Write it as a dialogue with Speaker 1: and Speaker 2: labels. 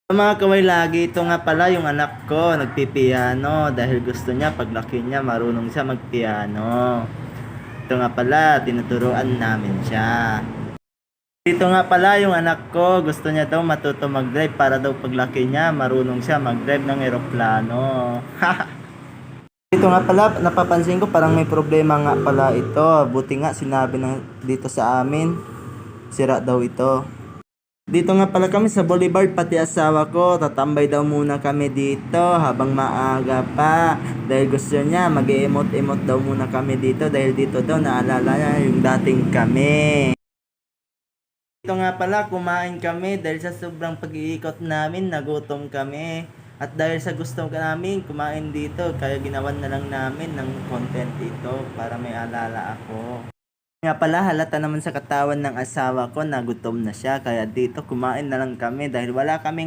Speaker 1: Mga kaway lagi, ito nga pala yung anak ko, nagpipiano dahil gusto niya paglaki niya marunong siya magpiano. Ito nga pala, tinuturuan namin siya. Dito nga pala yung anak ko, gusto niya daw matuto mag-drive para daw paglaki niya marunong siya mag-drive ng eroplano. Dito nga pala, napapansin ko parang may problema nga pala ito. Buti nga sinabi dito sa amin, sira daw ito. Dito nga pala kami sa Boulevard, pati asawa ko, tatambay daw muna kami dito habang maaga pa. Dahil gusto niya, mag-emot-emot daw muna kami dito dahil dito daw naalala niya yung dating kami. Dito nga pala, kumain kami dahil sa sobrang pag-iikot namin, nagutom kami. At dahil sa gusto namin kumain dito, kaya ginawan na lang namin ng content dito para may alala ako. Nga pala, halata naman sa katawan ng asawa ko na gutom na siya. Kaya dito kumain na lang kami dahil wala kaming